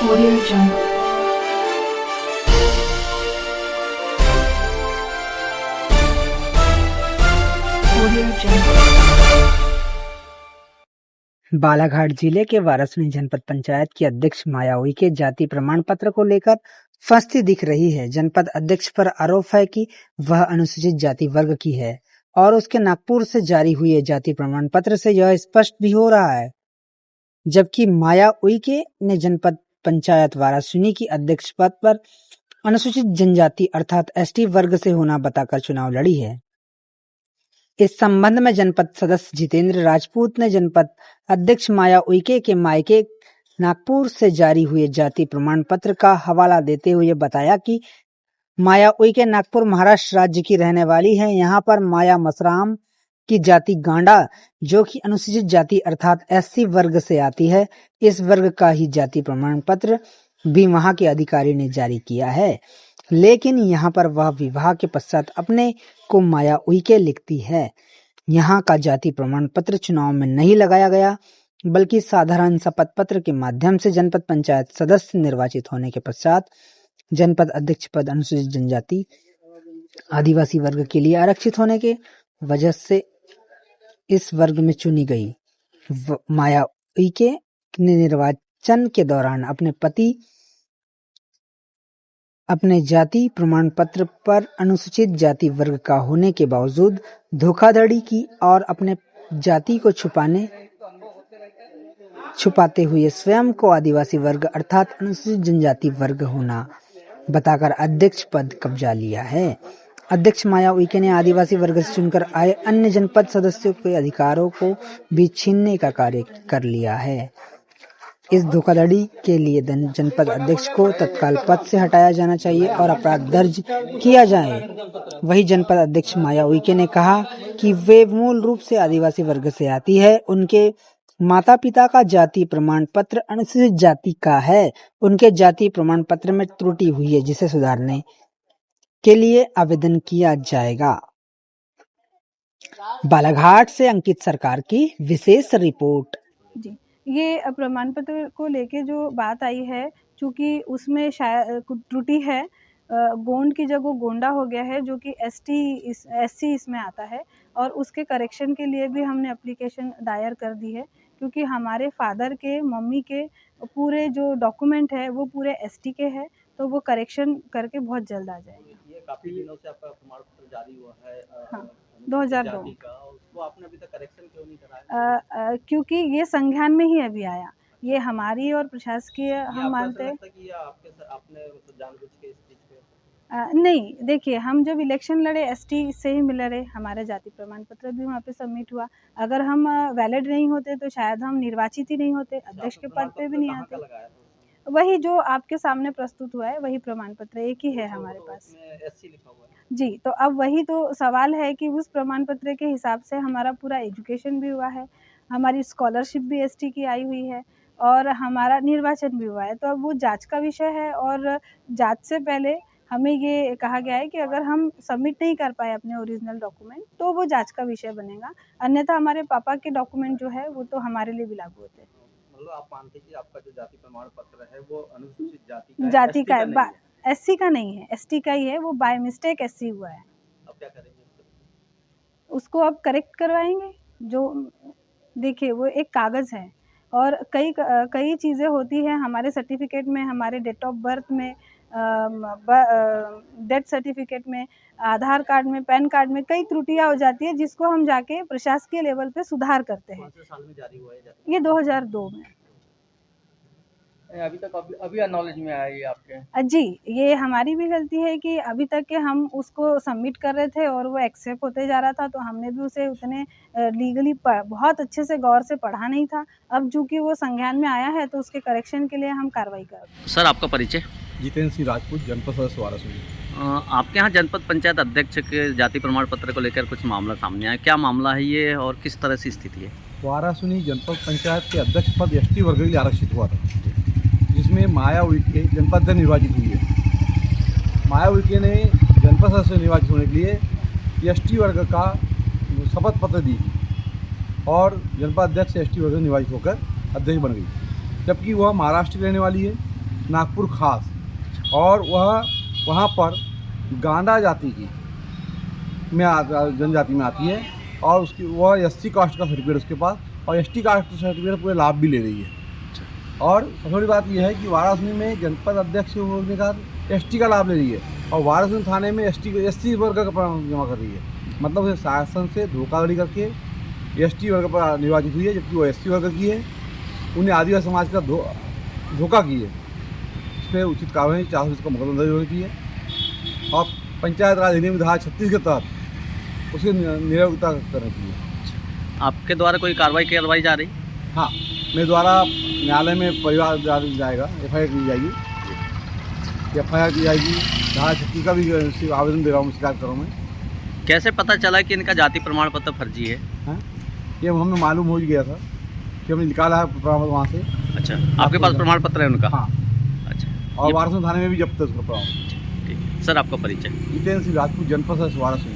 Audio Jungle. Audio Jungle. Balaghat जिले के वारासिनी जनपद पंचायत की अध्यक्ष माया उइके जाति प्रमाण पत्र को लेकर फंसती दिख रही है। जनपद अध्यक्ष पर आरोप है कि वह अनुसूचित जाति वर्ग की है और उसके नागपुर से जारी हुए जाति प्रमाण पत्र से यह स्पष्ट भी हो रहा है। जबकि माया उइके ने जनपद पंचायत वारासिनी की अध्यक्ष पद पर अनुसूचित जनजाति अर्थात एसटी वर्ग से होना बताकर चुनाव लड़ी है। इस संबंध में जनपद सदस्य जितेंद्र राजपूत ने जनपद अध्यक्ष माया उइके के मायके नागपुर से जारी हुए जाति प्रमाण पत्र का हवाला देते हुए बताया कि माया उइके नागपुर महाराष्ट्र राज्य की रहने वाली है। यहाँ पर माया मसराम की जाति गांडा जो कि अनुसूचित जाति अर्थात एससी वर्ग से आती है, इस वर्ग का ही जाति प्रमाण पत्र भी वहां के अधिकारी ने जारी किया है। लेकिन यहाँ पर वह विवाह के पश्चात अपने को माया उइके लिखती है। यहाँ का जाति प्रमाण पत्र चुनाव में नहीं लगाया गया, बल्कि साधारण शपथ पत्र के माध्यम से जनपद पंचायत सदस्य निर्वाचित होने के पश्चात जनपद अध्यक्ष पद अनुसूचित जनजाति आदिवासी वर्ग के लिए आरक्षित होने के वजह से इस वर्ग में चुनी गई। माया उइके ने निर्वाचन के दौरान अपने पति अपने जाति प्रमाण पत्र पर अनुसूचित जाति वर्ग का होने के बावजूद धोखाधड़ी की और अपने जाति को छुपाते हुए स्वयं को आदिवासी वर्ग अर्थात अनुसूचित जनजाति वर्ग होना बताकर अध्यक्ष पद कब्जा लिया है। अध्यक्ष माया उइके ने आदिवासी वर्ग से चुनकर आए अन्य जनपद सदस्यों के अधिकारों को भी छीनने का कार्य कर लिया है। इस धोखाधड़ी के लिए जनपद अध्यक्ष को तत्काल पद से हटाया जाना चाहिए और अपराध दर्ज किया जाए। वही जनपद अध्यक्ष माया उइके ने कहा कि वे मूल रूप से आदिवासी वर्ग से आती है। उनके माता पिता का जाति प्रमाण पत्र अनुसूचित जाति का है। उनके जाति प्रमाण पत्र में त्रुटि हुई है, जिसे सुधारने के लिए आवेदन किया जाएगा। बालाघाट से अंकित सरकार की विशेष रिपोर्ट। जी, ये प्रमाण पत्र को लेके जो बात आई है, चूँकि उसमें शायद त्रुटि है, गोंड की जगह गोंडा हो गया है, जो कि एससी इसमें आता है और उसके करेक्शन के लिए भी हमने एप्लीकेशन दायर कर दी है, क्योंकि हमारे फादर के मम्मी के पूरे जो डॉक्यूमेंट है वो पूरे एसटी के हैं, तो वो करेक्शन करके बहुत जल्द आ जाएगा। ये काफी दिनों से आपका प्रमाण पत्र जारी हुआ है, हाँ, 2002 का, उसको आपने अभी तक करेक्शन क्यों नहीं कराया? क्योंकि ये संज्ञान में ही अभी आया। ये हमारी और प्रशासकीय हम मानते हैं कि आपने जानबूझ के इस चीज पे नहीं, देखिए, हम जब इलेक्शन लड़े एसटी से ही लड़े, हमारा जाति प्रमाण पत्र भी वहाँ पे सबमिट हुआ। अगर हम वैलिड नहीं होते तो शायद हम निर्वाचित ही नहीं होते, अध्यक्ष के पद पे भी नहीं आते। वही जो आपके सामने प्रस्तुत हुआ है वही प्रमाण पत्र एक ही है हमारे पास। एससी लिखा हुआ है जी, तो अब वही तो सवाल है कि उस प्रमाण पत्र के हिसाब से हमारा पूरा एजुकेशन भी हुआ है, हमारी स्कॉलरशिप भी एसटी की आई हुई है और हमारा निर्वाचन भी हुआ है। तो अब वो जांच का विषय है और जांच से पहले हमें ये कहा गया है कि अगर हम सबमिट नहीं कर पाए अपने ओरिजिनल डॉक्यूमेंट तो वो जांच का विषय बनेगा, अन्यथा हमारे पापा के डॉक्यूमेंट जो है वो तो हमारे लिए भी लागू होते हैं। मतलब आप मानते हैं कि आपका जो जाति प्रमाण पत्र है वो अनुसूचित जाति का है, एससी का नहीं है, एसटी का ही है, वो बाय मिस्टेक एससी हुआ है। अब क्या करेंगे उसको? अब करेक्ट करवाएंगे। जो देखिए, वो एक कागज़ है और कई चीज़ें होती हैं हमारे सर्टिफिकेट में, हमारे डेट ऑफ बर्थ में, डेथ सर्टिफिकेट में, आधार कार्ड में, पैन कार्ड में कई त्रुटियां हो जाती है, जिसको हम जाके प्रशासकीय लेवल पे सुधार करते हैं। कौन से साल में जारी हुआ है? ये 2002 में। अभी तक अभी नॉलेज में आया ये आपके? जी, ये हमारी भी गलती है कि अभी तक के हम उसको सबमिट कर रहे थे और वो एक्सेप्ट होते जा रहा था, तो हमने भी उसे उतने लीगली बहुत अच्छे से गौर से पढ़ा नहीं था। अब चूँकि वो संज्ञान में आया है तो उसके करेक्शन के लिए हम कार्रवाई कर रहे हैं। सर, आपका परिचय? जितेंद्र सिंह राजपूत, जनपद सदस्य वारासिनी। आपके यहाँ जनपद पंचायत अध्यक्ष के जाति प्रमाण पत्र को लेकर कुछ मामला सामने आया, क्या मामला है ये और किस तरह से स्थिति है? वारासिनी जनपद पंचायत के अध्यक्ष पद एसटी वर्ग के लिए आरक्षित हुआ था, जिसमें माया उइके जनपद अध्यक्ष निर्वाचित हुई है। माया उइके ने जनपद सदस्य निर्वाचित होने के लिए एसटी वर्ग का शपथ पत्र दी और जनपद अध्यक्ष एसटी वर्ग निर्वाचित होकर अध्यक्ष बन गई, जबकि वह महाराष्ट्र की रहने वाली है। नागपुर खास, और वह वहाँ पर गांडा जाति की जनजाति में आती है, और उसकी वह एससी कास्ट का सर्टिफिकेट उसके पास, और एसटी कास्ट का सर्टिफिकेट पूरे लाभ भी ले रही है। और सबसे बड़ी बात यह है कि वाराणसी में जनपद अध्यक्ष होने का एसटी का लाभ ले रही है, और वाराणसी थाने में एससी वर्ग का प्रमाण जमा कर रही है। मतलब उसे शासन से धोखाधड़ी करके एसटी वर्ग पर निर्वाचित हुई है, जबकि वो एससी वर्ग की है। उन्हें आदिवासी समाज का धोखा की है। इस पर उचित कार्रवाई 420 का मुकदमा दर्ज होनी चाहिए, और पंचायत राज अधिनियम धारा 36 के तहत उसकी निरवता करनी चाहिए। आपके द्वारा कोई कार्रवाई करवाई जा रही? हाँ, मेरे द्वारा न्यायालय में परिवार जाएगा, एफआईआर की जाएगी, धारा 36 का भी आवेदन दे रहा हूँ, शिकायत कर रहा हूँ मैं। कैसे पता चला कि इनका जाति प्रमाण पत्र फर्जी है? हाँ, ये हमें मालूम हो गया था कि हमने निकाला है प्रमाण पत्र वहाँ से। अच्छा, आपके पास प्रमाण पत्र है उनका? हाँ। अच्छा, और वाराणसी थाने में भी जब्त है उसका प्रमाण। ठीक है सर, आपका परिचय? जितेंद्र सिंह राजपूत, जनपद वाराणसी।